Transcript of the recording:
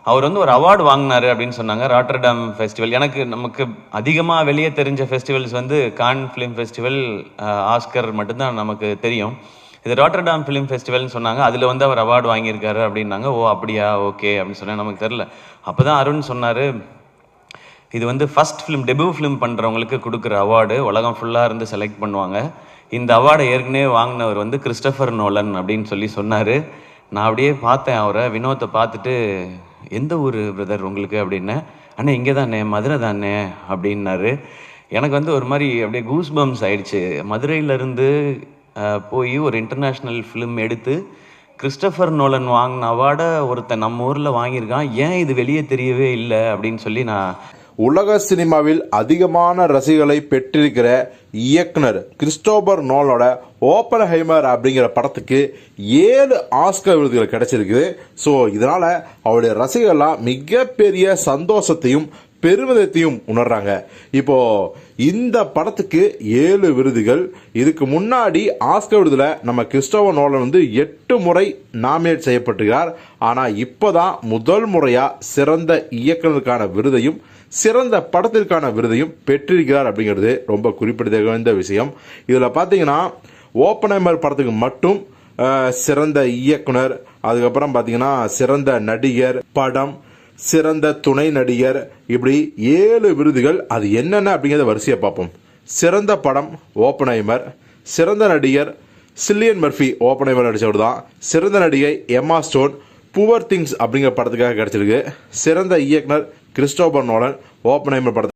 அவர் வந்து ஒரு அவார்டு வாங்கினாரு அப்படின்னு சொன்னாங்க ராட்டர்டாம் ஃபெஸ்டிவல். நமக்கு அதிகமாக வெளியே தெரிஞ்ச ஃபெஸ்டிவல்ஸ் வந்து கான் ஃபிலிம் ஃபெஸ்டிவல், ஆஸ்கர் மட்டும்தான் நமக்கு தெரியும். இது ராட்டர்டாம் ஃபிலிம் ஃபெஸ்டிவல்னு சொன்னாங்க. அதில் வந்து அவர் அவார்டு வாங்கியிருக்காரு அப்படின்னாங்க. ஓ அப்படியா, ஓகே அப்படின்னு சொன்னேன். நமக்கு தெரில. அப்போ தான் அருண் சொன்னார், இது வந்து ஃபஸ்ட் ஃபிலிம், டெபியூ ஃபிலிம் பண்ணுறவங்களுக்கு கொடுக்குற அவார்டு, உலகம் ஃபுல்லாக இருந்து செலக்ட் பண்ணுவாங்க. இந்த அவார்டை ஏற்கனவே வாங்கினவர் வந்து கிறிஸ்டோஃபர் நோலன் அப்படின்னு சொல்லி சொன்னார். நான் அப்படியே பார்த்தேன் அவரை, வினோத்தை பார்த்துட்டு, எந்த ஊர் பிரதர் உங்களுக்கு அப்படின்னேன். அண்ணே இங்கே தானே, மதுரை தானே அப்படின்னாரு. எனக்கு வந்து ஒரு மாதிரி அப்படியே கூஸ் பம்ஸ் ஆயிடுச்சு. மதுரையிலேருந்து போய் ஒரு இன்டர்நேஷ்னல் ஃபிலிம் எடுத்து கிறிஸ்டோஃபர் நோலன் வாங்கின அவார்டை ஒருத்தன் நம்ம ஊரில் வாங்கியிருக்கான், ஏன் இது வெளியே தெரியவே இல்லை அப்படின்னு சொல்லி நான். உலக சினிமாவில் அதிகமான ரசிகர்களை பெற்றிருக்கிற இயக்குனர் கிறிஸ்டோபர் நோலனோட ஓப்பன்ஹைமர் அப்படிங்கிற படத்துக்கு 7 ஆஸ்கர் விருதுகள் கிடைச்சிருக்கு. ஸோ இதனால அவருடைய ரசிகர்கள்லாம் மிகப்பெரிய சந்தோஷத்தையும் பெருமிதத்தையும் உணர்றாங்க. இப்போ இந்த படத்துக்கு 7 விருதுகள். இதுக்கு முன்னாடி ஆஸ்கர் விருதுல நம்ம கிறிஸ்டோபர் நோலன் வந்து 8 முறை நாமினேட் செய்யப்பட்டிருக்கிறார். ஆனா இப்போதான் முதல் முறையா சிறந்த இயக்குனருக்கான விருதையும் சிறந்த படத்திற்கான விருதையும் பெற்றிருக்கிறார் அப்படிங்கிறது ரொம்ப குறிப்பிடத்தக்க விஷயம். இதுல பாத்தீங்கன்னா ஓப்பன்ஹைமர் படத்துக்கு மட்டும் சிறந்த இயக்குனர், அதுக்கப்புறம் பாத்தீங்கன்னா சிறந்த நடிகர், படம், சிறந்த துணை நடிகர், இப்படி 7 விருதுகள். அது என்னென்ன அப்படிங்கிறத வரிசையை பார்ப்போம். சிறந்த படம் ஓப்பன்ஹைமர், சிறந்த நடிகர் சில்லியன் மர்ஃபி, ஓப்பன்ஹைமர் நடிச்சவர் தான். சிறந்த நடிகை எம்மா ஸ்டோன், புவர் திங்ஸ் அப்படிங்கிற படத்துக்காக கிடைச்சிருக்கு. சிறந்த இயக்குனர் கிறிஸ்டோபர் நோலன், ஓப்பன்ஹைமர் படத்துக்கு